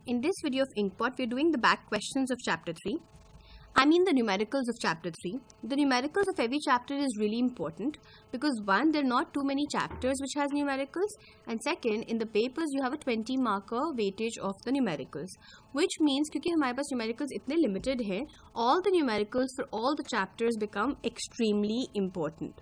In this video of Inkpot, we're doing the back questions of chapter 3. I mean the numericals of chapter 3. The numericals of every chapter is really important because one, there are not too many chapters which has numericals, and second, in the papers you have a 20 marker weightage of the numericals, which means क्योंकि हमारे पास numericals इतने limited हैं, all the numericals for all the chapters become extremely important.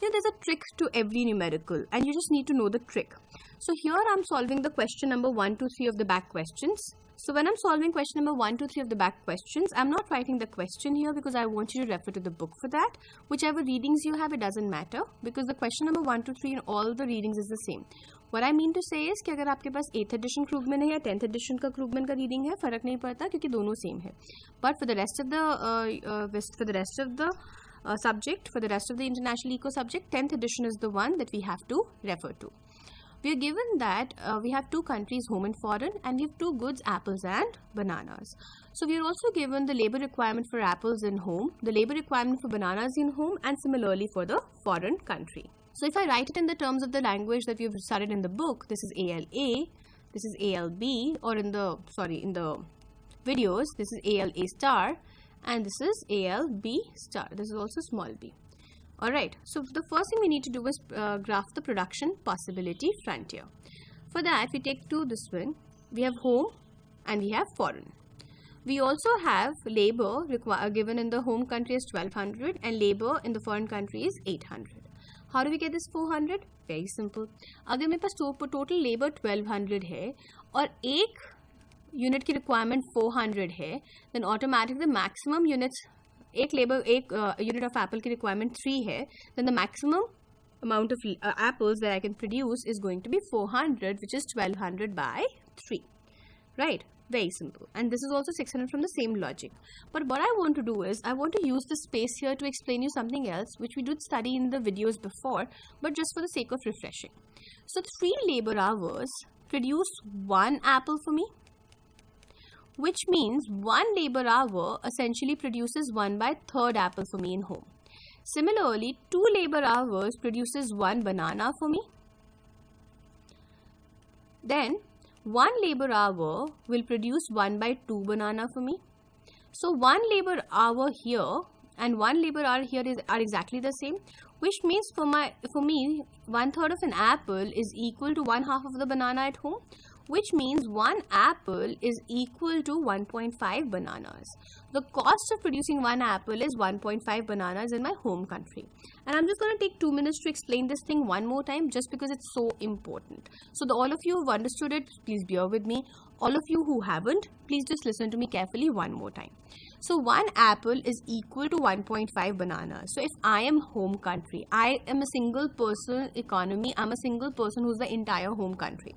You know, there's a trick to every numerical and you just need to know the trick. So here I'm solving the question number 1 to 3 of the back questions. So when I'm solving question number 1 to 3 of the back questions, I'm not writing the question here because I want you to refer to the book for that. Whichever readings you have, it doesn't matter because the question number 1 to 3 in all the readings is the same. What I mean to say is कि अगर आपके पास 8th edition Krugman है या 10th edition का Krugman का reading है, फर्क नहीं पड़ता क्योंकि दोनों same है. But for the rest of the subject, for the rest of the international eco subject, 10th edition is the one that we have to refer to. We are given that we have two countries, home and foreign, and we have two goods, apples and bananas. So we are also given the labor requirement for apples in home, the labor requirement for bananas in home, and similarly for the foreign country. So if I write it in the terms of the language that we have studied in the book, this is ALA, this is ALB, or in the videos, this is ALA star, and this is ALB star. This is also small b. Alright, so the first thing we need to do is graph the production possibility frontier. For that, we take this one. We have home and we have foreign. We also have labor given in the home country is 1200 and labor in the foreign country is 800. How do we get this 400? Very simple. अगर मेरे पास total labor 1200 है और एक unit की requirement 400 है, then automatically the maximum units एक unit of apple की requirement 3 है, then the maximum amount of apples that I can produce is going to be 400, which is 1200 by 3. Right? Very simple. And this is also 600 from the same logic. But what I want to do is, I want to use the space here to explain you something else, which we did study in the videos before, but just for the sake of refreshing. So 3 labor hours produce 1 apple for me, which means 1 labor hour essentially produces 1/3 apple for me in home. Similarly, 2 labor hours produces 1 banana for me. Then 1 labor hour will produce 1/2 banana for me. So 1 labor hour here and 1 labor hour here are exactly the same, which means for me 1/3 of an apple is equal to 1/2 of the banana at home, which means 1 apple is equal to 1.5 bananas. The cost of producing 1 apple is 1.5 bananas in my home country. And I'm just going to take 2 minutes to explain this thing one more time just because it's so important. So all of you who have understood it, please bear with me. All of you who haven't, please just listen to me carefully one more time. So 1 apple is equal to 1.5 bananas. So if I am home country, I am a single person economy, I'm a single person who's the entire home country.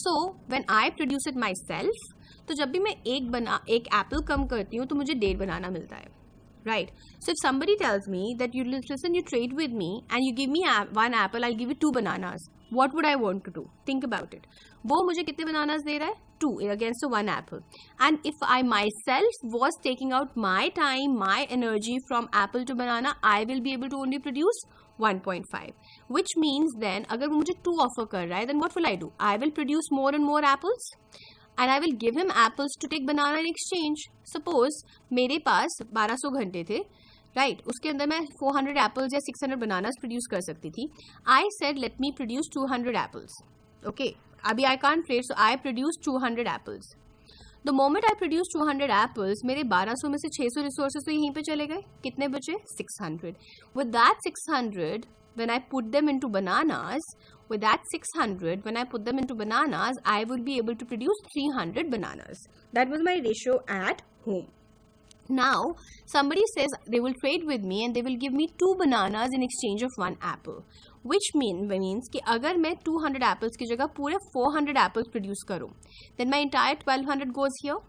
So when I produce it myself, तो जब भी मैं एक apple कम करती हूँ तो मुझे 1.5 banana मिलता है, right? So if somebody tells me that you listen, you trade with me and you give me 1 apple, I'll give you 2 bananas. What would I want to do? Think about it. वो मुझे कितने bananas दे रहा है? 2 against the 1 apple. And if I myself was taking out my time, my energy from apple to banana, I will be able to only produce 1.5. Which means then, अगर वो मुझे 2 offer कर रहा है, then what will I do? I will produce more and more apples. And I will give him apples to take banana in exchange. Suppose मेरे पास 1200 घंटे थे, right? उसके अंदर मैं 400 apples या 600 bananas produce कर सकती थी. I said let me produce 200 apples. Okay. अभी I can't trade, so I produce 200 apples. The moment I produce 200 apples, मेरे 1200 में से 600 resources तो यहीं पे चले गए. कितने बचे? 600. With that 600, when I put them into bananas, I would be able to produce 300 bananas. That was my ratio at home. Now, somebody says they will trade with me and they will give me 2 bananas in exchange of 1 apple. Which means कि अगर मैं 200 apples की जगह पूरे 400 apples produce करूँ, then my entire 1200 goes here.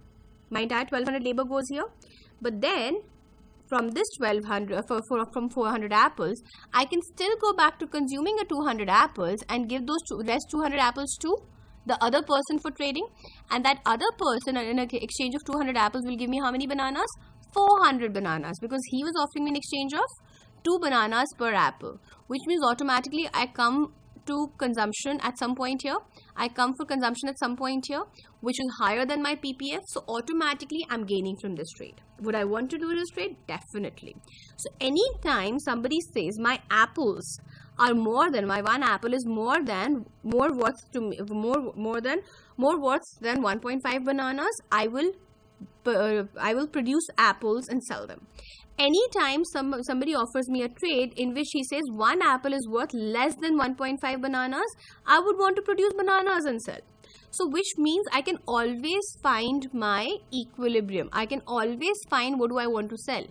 My entire 1200 labor goes here. But then, from this 1200, from 400 apples, I can still go back to consuming a 200 apples and give those rest 200 apples to the other person for trading. And that other person in exchange of 200 apples will give me how many bananas? 400 bananas, because he was offering me in exchange of 2 bananas per apple, which means automatically I come to consumption at some point here. I come for consumption at some point here, which is higher than my PPF. So automatically I'm gaining from this trade. Would I want to do this trade? Definitely. So anytime somebody says my apples are more than, my one apple is more worth to me, more worth than 1.5 bananas, I will produce apples and sell them. Anytime somebody offers me a trade in which he says one apple is worth less than 1.5 bananas, I would want to produce bananas and sell. So which means I can always find my equilibrium. I can always find what do I want to sell,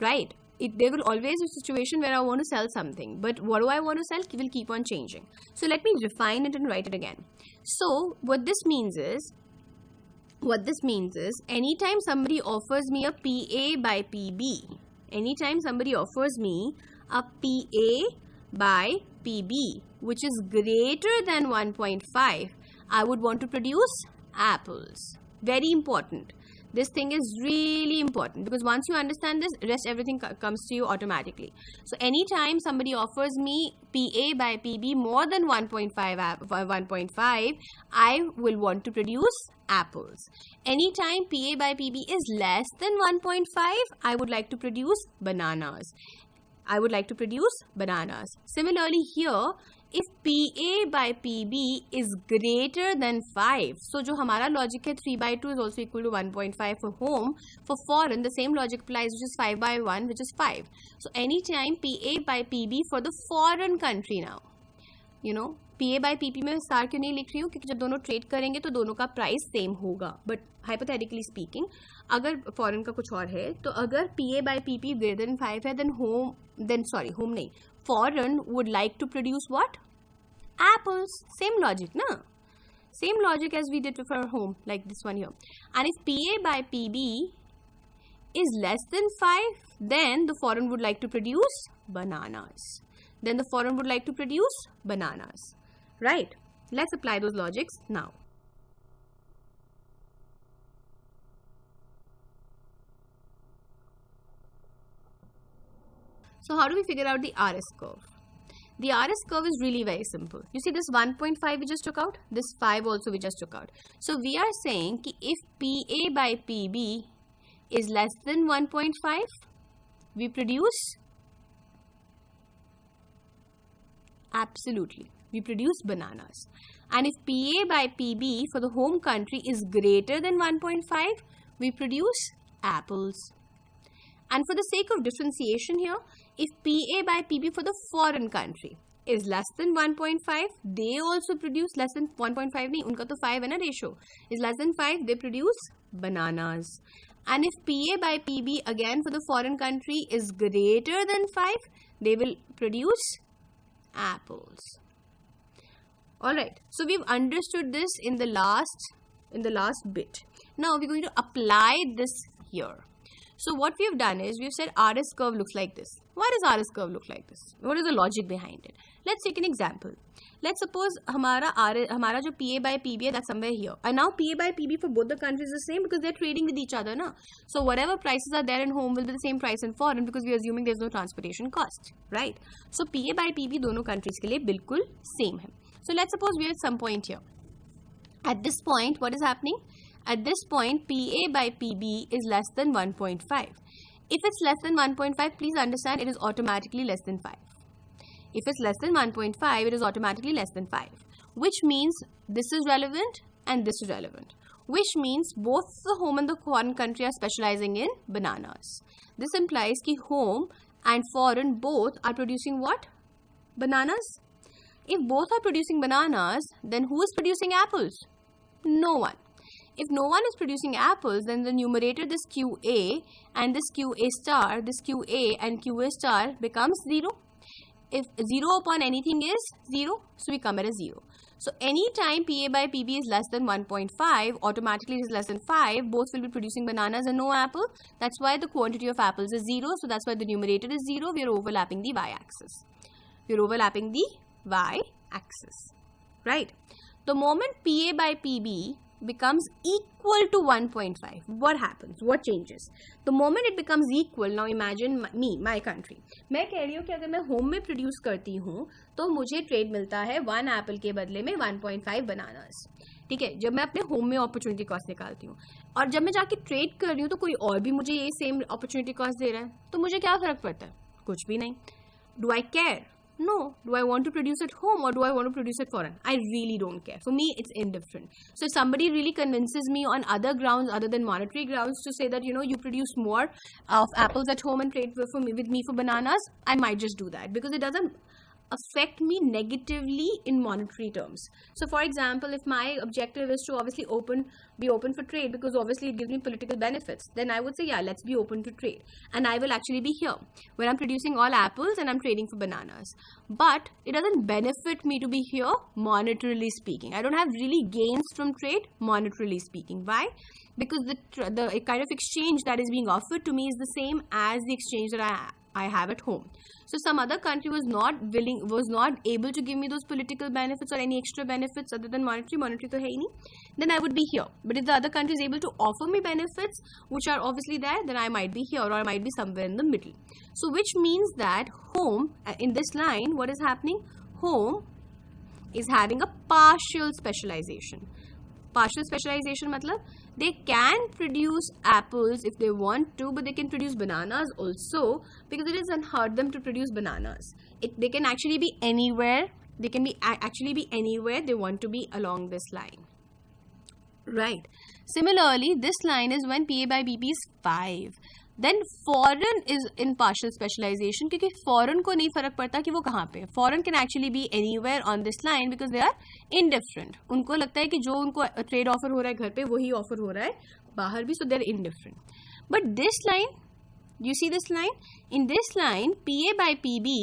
right? There will always be a situation where I want to sell something, but what do I want to sell will keep on changing. So let me define it and write it again. So what this means is anytime somebody offers me a PA by PB, anytime somebody offers me a PA by PB, which is greater than 1.5, I would want to produce apples. Very important. This thing is really important, because once you understand this, rest everything comes to you automatically. So anytime somebody offers me PA by PB more than 1.5, I will want to produce apples. Anytime PA by PB is less than 1.5, I would like to produce bananas. Similarly here, if PA by PB is greater than 5, so जो हमारा logic है 3 by 2 is also equal to 1.5 for home. For foreign, the same logic applies, which is 5 by 1, which is 5. So anytime PA by PB for the foreign country now, PA by PP में star क्यों नहीं लिख रही हूँ, क्योंकि जब दोनों trade करेंगे तो दोनों का प्राइस सेम होगा. बट हाइपोथेटिकली स्पीकिंग, अगर फॉरेन का कुछ और है, तो अगर PA by PP greater than 5 है, then foreign would like to produce what? Apples. Same logic, na? Same logic as we did for home, like this one here. And if PA by PB is less than 5, then the foreign would like to produce bananas. Right? Let's apply those logics now. So how do we figure out the RS curve? The RS curve is really very simple. You see this 1.5 we just took out, this 5 also we just took out. So we are saying कि if PA by PB is less than 1.5, we produce, absolutely, we produce bananas. And if PA by PB for the home country is greater than 1.5, we produce apples. And for the sake of differentiation here, if PA by PB for the foreign country is less than 1.5, they also produce less than 1.5 nahi, unka to 5 hai na ratio, is less than 5, they produce bananas. And if PA by PB again for the foreign country is greater than 5, they will produce apples. Alright, so we've understood this in the last bit. Now we're going to apply this here. So what we have done is, we have said RS curve looks like this. Why does RS curve look like this? What is the logic behind it? Let's take an example. Let's suppose हमारा जो PA by PB है, that's somewhere here. And now PA by PB for both the countries is the same because they're trading with each other, na? So whatever prices are there in home will be the same price in foreign because we are assuming there's no transportation cost, right? So PA by PB दोनों countries के लिए बिल्कुल same है. So let's suppose we are at some point here. At this point, what is happening? At this point, PA by PB is less than 1.5. If it's less than 1.5, please understand it is automatically less than 5. If it's less than 1.5, it is automatically less than 5. Which means this is relevant and this is relevant. Which means both the home and the foreign country are specializing in bananas. This implies that home and foreign both are producing what? Bananas. If both are producing bananas, then who is producing apples? No one. If no one is producing apples, then the numerator, this QA and this QA star, this QA and QA star becomes 0. If 0 upon anything is 0, so we come at a 0. So anytime PA by PB is less than 1.5, automatically it is less than 5, both will be producing bananas and no apple. That's why the quantity of apples is 0. So that's why the numerator is 0. We are overlapping the y-axis. Right? The moment PA by PB becomes equal to 1.5, what happens? What changes? The moment it becomes equal, now imagine me, my country. मैं कह रही हूँ कि अगर मैं home में produce करती हूँ तो मुझे ट्रेड मिलता है 1 एप्पल के बदले में 1.5 बनानास. ठीक है, जब मैं अपने होम में अपॉर्चुनिटी कॉस्ट निकालती हूँ और जब मैं जाके ट्रेड कर रही हूँ तो कोई और भी मुझे ये सेम अपॉर्चुनिटी कॉस्ट दे रहा है, तो मुझे क्या फर्क पड़ता है? कुछ भी नहीं. Do I care? No. Do I want to produce at home or do I want to produce it foreign? I really don't care. For me, it's indifferent. So if somebody really convinces me on other grounds other than monetary grounds to say that, you know, you produce more of apples at home and trade with me for bananas, I might just do that because it doesn't affect me negatively in monetary terms. So for example, if my objective is to obviously be open for trade because obviously it gives me political benefits, then I would say, yeah, let's be open to trade. And I will actually be here when I'm producing all apples and I'm trading for bananas. But it doesn't benefit me to be here monetarily speaking. I don't have really gains from trade monetarily speaking. Why? Because the kind of exchange that is being offered to me is the same as the exchange that I have at home. So some other country was not able to give me those political benefits or any extra benefits other than monetary to hai nahi, then I would be here. But if the other country is able to offer me benefits which are obviously there, then I might be here or I might be somewhere in the middle. So which means that home, in this line, what is happening? Home is having a partial specialization. Partial specialization matlab they can produce apples if they want to, but they can produce bananas also because it doesn't hurt them to produce bananas. They can actually be anywhere. They can actually be anywhere they want to be along this line. Right. Similarly, this line is when PA by PP is 5. Then foreign is in partial specialization क्योंकि foreign को नहीं फर्क पड़ता कि वो कहाँ पे. Foreign can actually be anywhere on this line because they are indifferent. उनको लगता है कि जो उनको trade offer हो रहा है घर पे वही offer हो रहा है बाहर भी, so they are indifferent. But this line, you see this line? In this line, PA by PB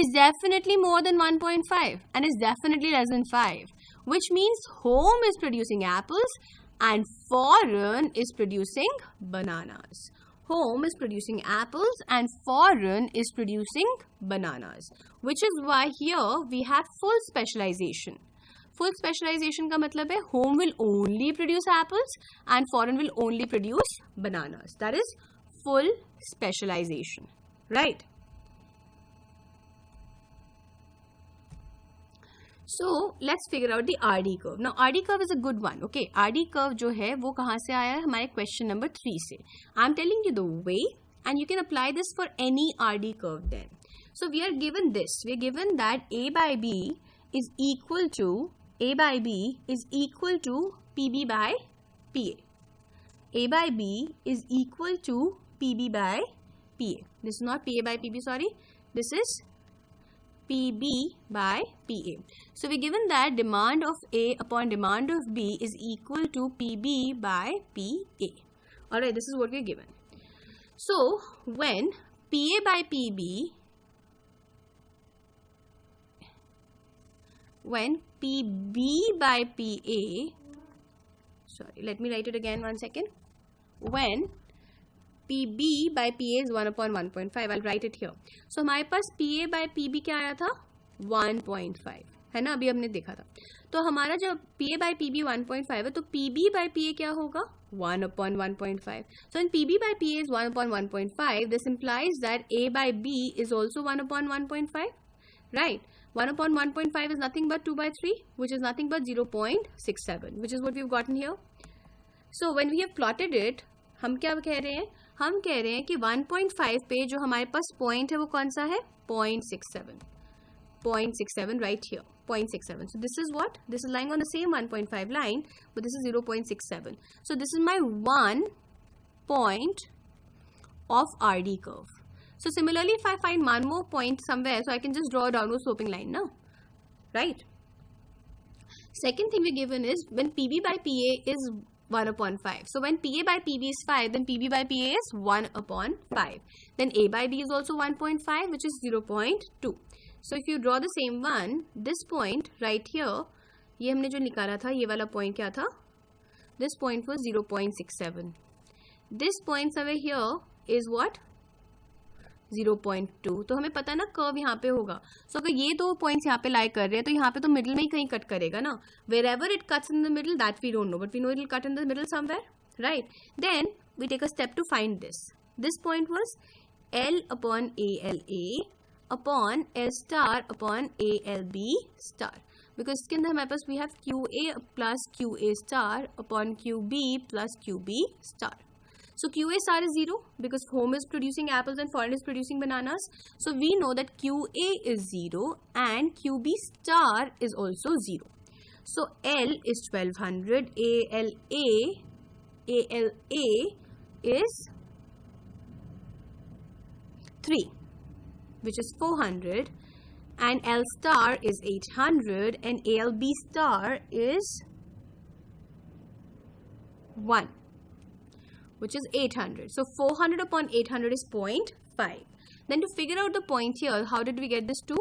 is definitely more than 1.5 and is definitely less than 5, which means home is producing apples and foreign is producing bananas. Home is producing apples and foreign is producing bananas, which is why here we have full specialization. Full specialization का मतलब है home will only produce apples and foreign will only produce bananas. That is full specialization, right? So let's figure out the RD curve. Now RD curve is a good one. Okay, RD curve जो है वो कहाँ से आया है? हमारे question number 3 से. I'm telling you the way and you can apply this for any RD curve then. So we are given this. We are given that A by B is equal to PB by PA. A by B is equal to PB by PA. This is not PA by PB, sorry. This is PB by PA. So we're given that demand of A upon demand of B is equal to PB by PA. Alright, this is what we're given. So when PA by PB, when PB by PA, sorry, let me write it again one second. When PB by PA is 1 upon 1.5. I'll write it here. So हमारे पास PA by PB क्या आया था? 1.5 है ना, अभी हमने देखा था. तो हमारा जब PA by PB 1.5 है तो PB by PA क्या होगा? 1 upon 1.5. So when PB by PA is 1 upon 1.5, this implies that A by B is also 1 upon 1.5, right? 1 upon 1.5 is nothing but 2 by 3, which is nothing but 0.67, which is what we've gotten here. So when we have plotted it, हम क्या कह रहे हैं? हम कह रहे हैं कि 1.5 पे जो हमारे पास पॉइंट है वो कौन सा है? 0.67. 0.67 right here. 0.67. So this is what? This is lying on the same 1.5 line, but this is 0.67. So this is my 1 point of RD curve. So similarly, if I find one more point somewhere, so I can just draw a downward sloping line now, right? Second thing we're given is when PB by PA is 1 upon 5. So when PA by PB is 5, then PB by PA is 1 upon 5. Then A by B is also 1.5, which is 0.2. So if you draw the same one, this point right here, ये हमने जो निकाला था, ये वाला point क्या था? This point was 0.67. This point over here is what? 0.2, तो हमें पता है ना कर्व यहाँ पे होगा. सो अगर ये दो पॉइंट्स यहाँ पे लाई कर रहे हैं तो यहाँ पे तो मिडिल में ही कहीं कट करेगा ना. Wherever it cuts in the middle, that we don't know, but we know it will cut in the middle somewhere, right? Then we take a step to find this. This point was L upon ALA upon L star upon ALB star. Because इसके अंदर हमारे पास we have QA plus QA star upon QB plus QB star. So QA star is 0 because home is producing apples and foreign is producing bananas. So we know that QA is 0 and QB star is also 0. So L is 1200, ALA is 3, which is 400, and L star is 800 and ALB star is 1, which is 800. So 400 upon 800 is 0.5. Then to figure out the point here, how did we get this to?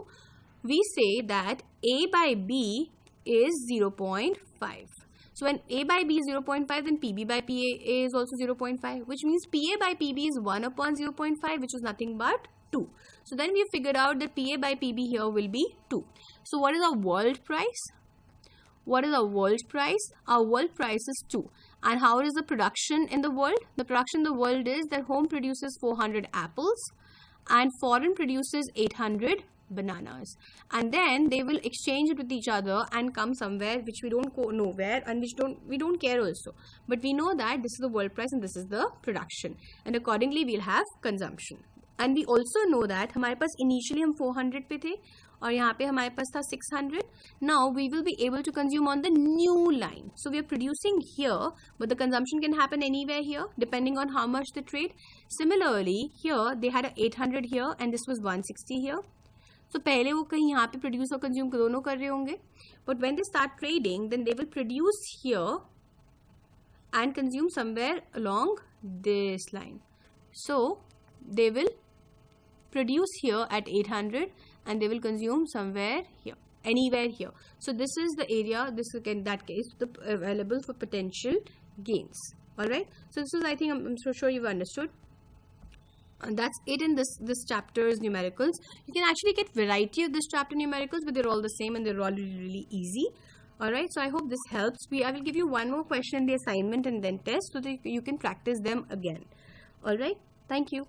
We say that A by B is 0.5. So when A by B is 0.5, then PB by PA is also 0.5, which means PA by PB is 1 upon 0.5, which is nothing but 2. So then we have figured out that PA by PB here will be 2. So what is our world price? What is our world price? Our world price is 2. And how is the production in the world? The production in the world is that home produces 400 apples and foreign produces 800 bananas. And then they will exchange it with each other and come somewhere which we don't know where, and which we don't care also. But we know that this is the world price and this is the production. And accordingly we'll have consumption. And we also know that हमारे पास initially हम 400 पे थे और यहाँ पे हमारे पास था 600. Now we will be able to consume on the new line. So we are producing here, but the consumption can happen anywhere here depending on how much they trade. Similarly, here they had a 800 here and this was 160 here. So पहले वो कहीं यहाँ पे produce और consume दोनों कर रहे होंगे. But when they start trading, then they will produce here and consume somewhere along this line. So they will produce here at 800 and they will consume somewhere here, anywhere here. So this is the area, this is in that case available for potential gains. Alright, so this is, I think I'm so sure you've understood. And that's it in this chapter's numericals. You can actually get variety of this chapter numericals, but they're all the same and they're all really easy. Alright, so I hope this helps. I will give you one more question in the assignment and then test so that you can practice them again. Alright, thank you.